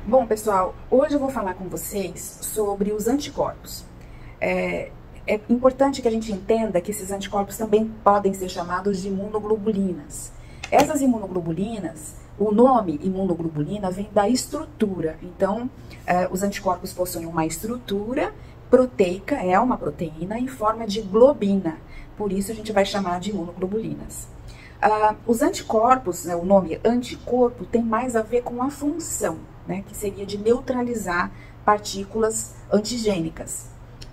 Bom, pessoal, hoje eu vou falar com vocês sobre os anticorpos. É importante que a gente entenda que esses anticorpos também podem ser chamados de imunoglobulinas. Essas imunoglobulinas, o nome imunoglobulina vem da estrutura. Então, os anticorpos possuem uma estrutura proteica, é uma proteína em forma de globina. Por isso a gente vai chamar de imunoglobulinas. Os anticorpos, né, o nome anticorpo tem mais a ver com a função, né, que seria de neutralizar partículas antigênicas.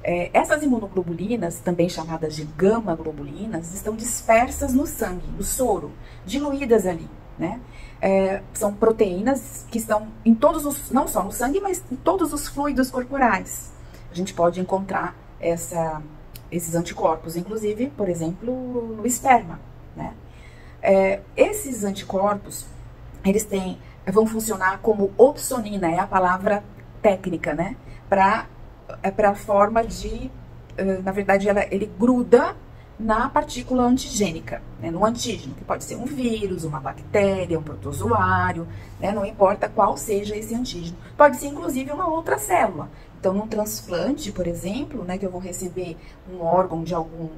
Essas imunoglobulinas, também chamadas de gama-globulinas, estão dispersas no sangue, no soro, diluídas ali, né? São proteínas que estão em todos os, não só no sangue, mas em todos os fluidos corporais. A gente pode encontrar esses anticorpos, inclusive, por exemplo, no esperma, né? Esses anticorpos, eles vão funcionar como opsonina, é a palavra técnica, né? Para a forma de, na verdade, ele gruda na partícula antigênica, né? No antígeno, que pode ser um vírus, uma bactéria, um protozoário, né? Não importa qual seja esse antígeno. Pode ser, inclusive, uma outra célula. Então, num transplante, por exemplo, né, que eu vou receber um órgão de algum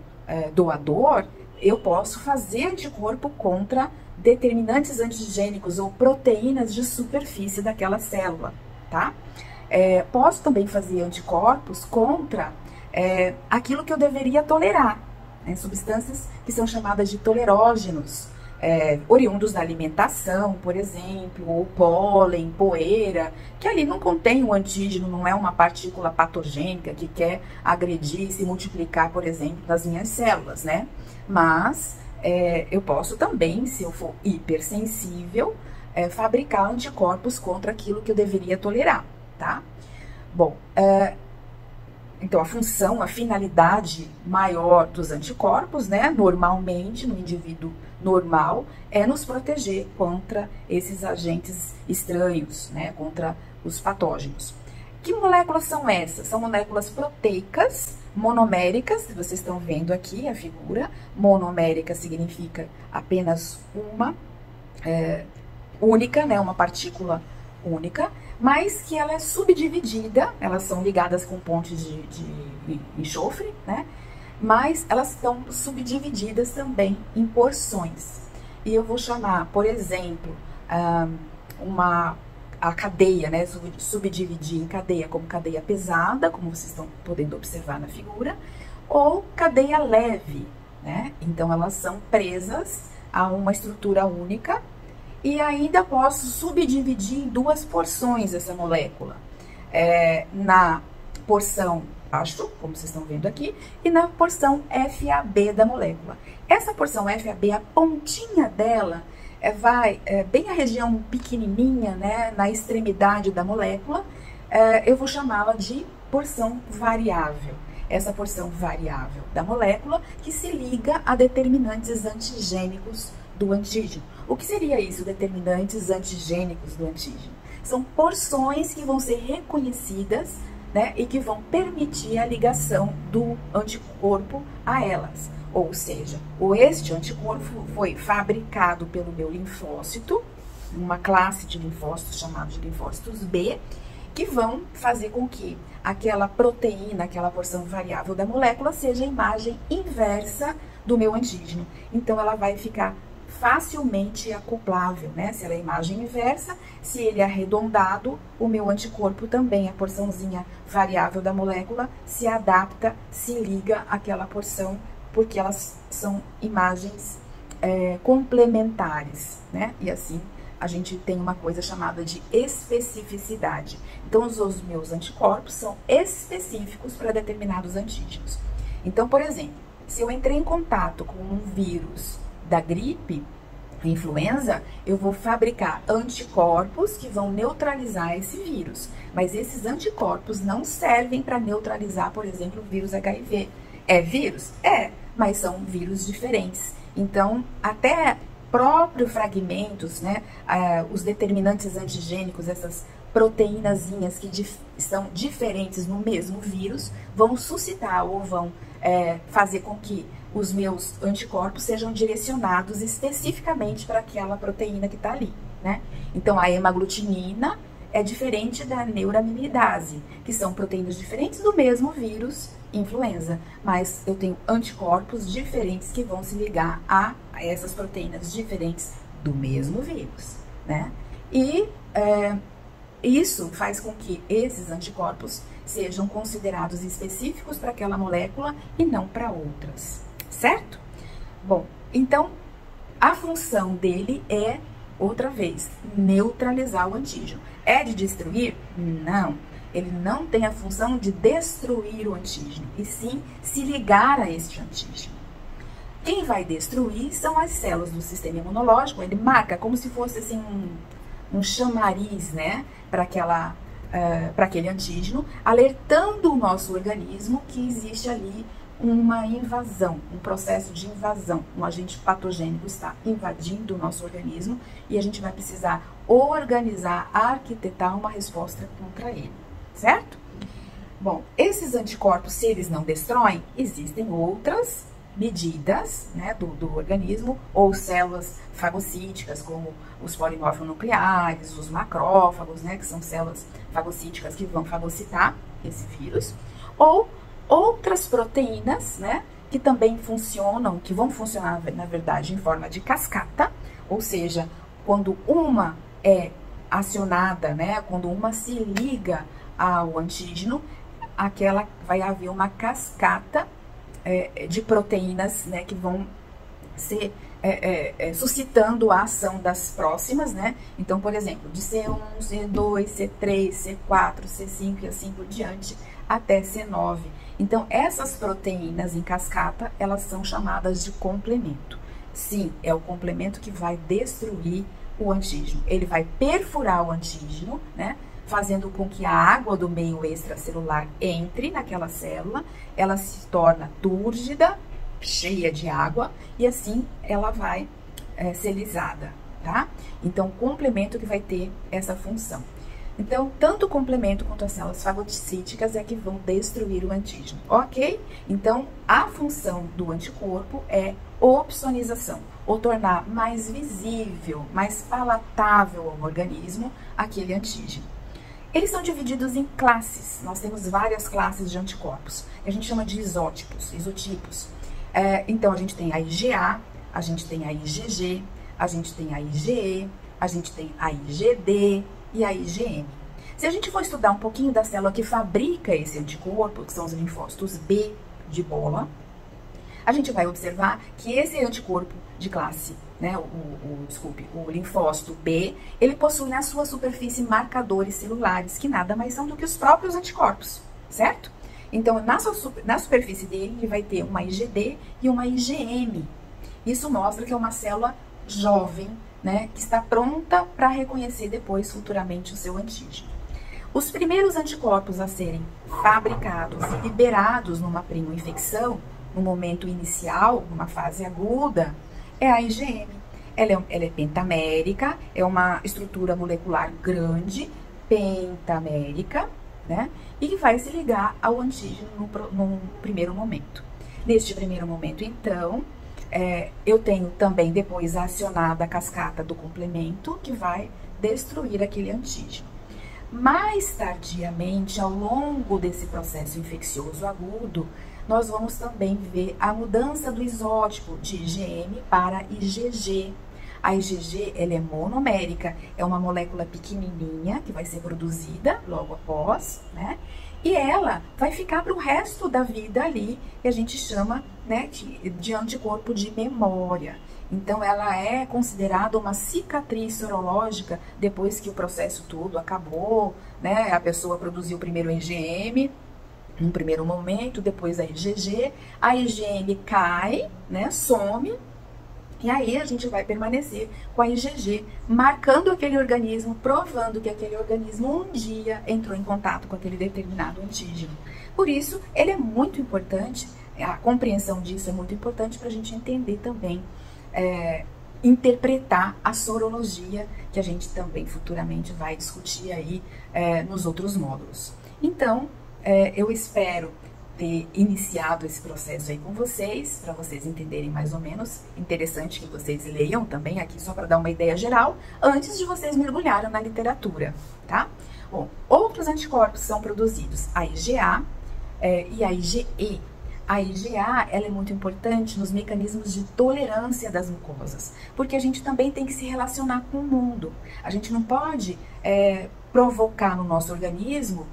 doador, eu posso fazer anticorpo contra determinantes antigênicos ou proteínas de superfície daquela célula, tá? Posso também fazer anticorpos contra aquilo que eu deveria tolerar, né? Substâncias que são chamadas de tolerógenos, oriundos da alimentação, por exemplo, ou pólen, poeira, que ali não contém o antígeno, não é uma partícula patogênica que quer agredir e se multiplicar, por exemplo, nas minhas células, né? Mas eu posso também, se eu for hipersensível, fabricar anticorpos contra aquilo que eu deveria tolerar, tá? Bom, então a função, a finalidade maior dos anticorpos, né, normalmente no indivíduo normal, é nos proteger contra esses agentes estranhos, né, contra os patógenos. Que moléculas são essas? São moléculas proteicas, monoméricas, vocês estão vendo aqui a figura. Monomérica significa apenas uma única, né, uma partícula única, mas que ela é subdividida, elas são ligadas com pontes de enxofre, né? Mas elas estão subdivididas também em porções. E eu vou chamar, por exemplo, a cadeia, né? Subdividir em cadeia como cadeia pesada, como vocês estão podendo observar na figura, ou cadeia leve, né? Então elas são presas a uma estrutura única. E ainda posso subdividir em duas porções essa molécula. Na porção baixo, como vocês estão vendo aqui, e na porção FAB da molécula. Essa porção FAB, a pontinha dela, vai bem a região pequenininha, né, na extremidade da molécula, eu vou chamá-la de porção variável. Essa porção variável da molécula que se liga a determinantes antigênicos do antígeno. O que seria isso, determinantes antigênicos do antígeno? São porções que vão ser reconhecidas, né, e que vão permitir a ligação do anticorpo a elas. Ou seja, este anticorpo foi fabricado pelo meu linfócito, uma classe de linfócitos chamados de linfócitos B, que vão fazer com que aquela proteína, aquela porção variável da molécula, seja a imagem inversa do meu antígeno. Então, ela vai ficar facilmente acoplável, né? Se ela é imagem inversa, se ele é arredondado, o meu anticorpo também, a porçãozinha variável da molécula, se adapta, se liga àquela porção, porque elas são imagens complementares, né? E assim a gente tem uma coisa chamada de especificidade. Então, os meus anticorpos são específicos para determinados antígenos. Então, por exemplo, se eu entrei em contato com um vírus da gripe, influenza, eu vou fabricar anticorpos que vão neutralizar esse vírus. Mas esses anticorpos não servem para neutralizar, por exemplo, o vírus HIV. É vírus? É, mas são vírus diferentes. Então, até próprios fragmentos, né, os determinantes antigênicos, essas proteínazinhas que são diferentes no mesmo vírus, vão suscitar ou vão fazer com que os meus anticorpos sejam direcionados especificamente para aquela proteína que está ali, né? Então, a hemaglutinina é diferente da neuraminidase, que são proteínas diferentes do mesmo vírus influenza, mas eu tenho anticorpos diferentes que vão se ligar a essas proteínas diferentes do mesmo vírus, né? E isso faz com que esses anticorpos sejam considerados específicos para aquela molécula e não para outras, certo? Bom, então a função dele é, outra vez, neutralizar o antígeno. É de destruir? Não. Ele não tem a função de destruir o antígeno, e sim se ligar a este antígeno. Quem vai destruir são as células do sistema imunológico. Ele marca como se fosse assim um chamariz, né, para aquele antígeno, alertando o nosso organismo que existe ali uma invasão, um processo de invasão. Um agente patogênico está invadindo o nosso organismo e a gente vai precisar organizar, arquitetar uma resposta contra ele, certo? Bom, esses anticorpos, se eles não destroem, existem outras medidas, né, do organismo, ou células fagocíticas, como os polimorfonucleares, os macrófagos, né, que são células fagocíticas que vão fagocitar esse vírus, ou outras proteínas, né, que também funcionam, que vão funcionar, na verdade, em forma de cascata, ou seja, quando uma é acionada, né, quando uma se liga ao antígeno, aquela vai haver uma cascata de proteínas, né, que vão ser suscitando a ação das próximas, né? Então, por exemplo, de C1, C2, C3, C4, C5 e assim por diante, até C9. Então, essas proteínas em cascata, elas são chamadas de complemento. Sim, é o complemento que vai destruir o antígeno. Ele vai perfurar o antígeno, né, fazendo com que a água do meio extracelular entre naquela célula, ela se torna túrgida, cheia de água, e assim ela vai ser lisada, tá? Então, complemento que vai ter essa função. Então, tanto o complemento quanto as células fagocíticas é que vão destruir o antígeno, ok? Então, a função do anticorpo é opsonização, ou tornar mais visível, mais palatável ao organismo aquele antígeno. Eles são divididos em classes. Nós temos várias classes de anticorpos. A gente chama de isotipos. Então, a gente tem a IgA, a gente tem a IgG, a gente tem a IgE, a gente tem a IgD e a IgM. Se a gente for estudar um pouquinho da célula que fabrica esse anticorpo, que são os linfócitos B de bola, a gente vai observar que esse anticorpo de classe, né, o linfócito B, ele possui na sua superfície marcadores celulares, que nada mais são do que os próprios anticorpos, certo? Então, na superfície dele, ele vai ter uma IgD e uma IgM. Isso mostra que é uma célula jovem, né, que está pronta para reconhecer depois, futuramente, o seu antígeno. Os primeiros anticorpos a serem fabricados e liberados numa primo-infecção, no momento inicial, numa fase aguda, é a IgM. Ela é pentamérica, é uma estrutura molecular grande, pentamérica, né? E vai se ligar ao antígeno no primeiro momento. Neste primeiro momento, então, eu tenho também depois acionada a cascata do complemento, que vai destruir aquele antígeno. Mais tardiamente, ao longo desse processo infeccioso agudo, nós vamos também ver a mudança do isótipo de IgM para IgG. A IgG, ela é monomérica, é uma molécula pequenininha que vai ser produzida logo após, né? E ela vai ficar para o resto da vida ali, que a gente chama, né, de anticorpo de memória. Então, ela é considerada uma cicatriz sorológica depois que o processo todo acabou, né? A pessoa produziu primeiro o IgM, num primeiro momento, depois a IgG, a IgM cai, né, some, e aí a gente vai permanecer com a IgG, marcando aquele organismo, provando que aquele organismo um dia entrou em contato com aquele determinado antígeno. Por isso, ele é muito importante, a compreensão disso é muito importante para a gente entender também, interpretar a sorologia, que a gente também futuramente vai discutir aí nos outros módulos. Então, eu espero ter iniciado esse processo aí com vocês, para vocês entenderem mais ou menos. Interessante que vocês leiam também aqui, só para dar uma ideia geral, antes de vocês mergulharem na literatura, tá? Bom, outros anticorpos são produzidos, a IgA e a IgE. A IgA, ela é muito importante nos mecanismos de tolerância das mucosas, porque a gente também tem que se relacionar com o mundo. A gente não pode provocar no nosso organismo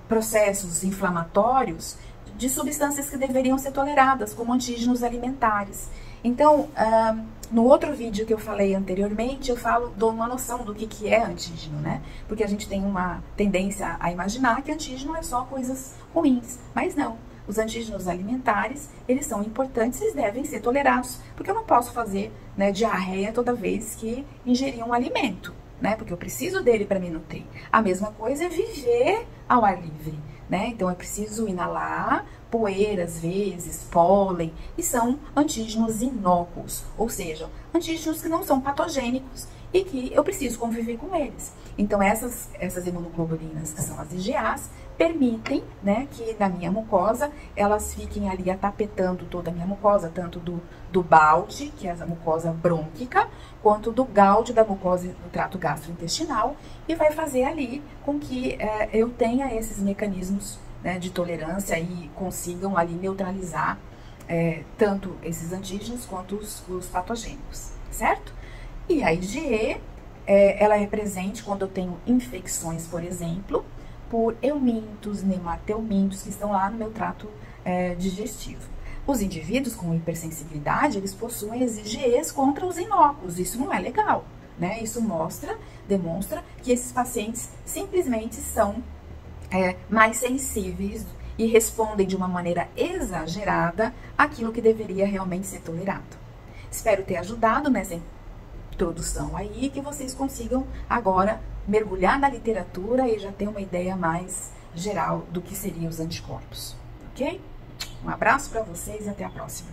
processos inflamatórios de substâncias que deveriam ser toleradas, como antígenos alimentares. Então, no outro vídeo que eu falei anteriormente, dou uma noção do que é antígeno, né? Porque a gente tem uma tendência a imaginar que antígeno é só coisas ruins, mas não. Os antígenos alimentares, eles são importantes e devem ser tolerados, porque eu não posso fazer, né, diarreia toda vez que ingerir um alimento, né? Porque eu preciso dele para me nutrir. A mesma coisa é viver ao ar livre, né? Então, é preciso inalar poeira, às vezes, pólen, e são antígenos inócuos, ou seja, antígenos que não são patogênicos e que eu preciso conviver com eles. Então, essas imunoglobulinas, que são as IgAs, permitem, né, que na minha mucosa elas fiquem ali atapetando toda a minha mucosa, tanto do balde, que é a mucosa brônquica, quanto do gáudio da mucosa do trato gastrointestinal, e vai fazer ali com que eu tenha esses mecanismos, né, de tolerância e consigam ali neutralizar tanto esses antígenos quanto os patogênicos, certo? E a IgE, ela é presente quando eu tenho infecções, por exemplo, por eumintos, nemateumintos, que estão lá no meu trato digestivo. Os indivíduos com hipersensibilidade, eles possuem as IgEs contra os inóculos. Isso não é legal, né? Isso demonstra que esses pacientes simplesmente são mais sensíveis e respondem de uma maneira exagerada àquilo que deveria realmente ser tolerado. Espero ter ajudado nessa introdução aí, que vocês consigam agora mergulhar na literatura e já ter uma ideia mais geral do que seriam os anticorpos, ok? Um abraço para vocês e até a próxima.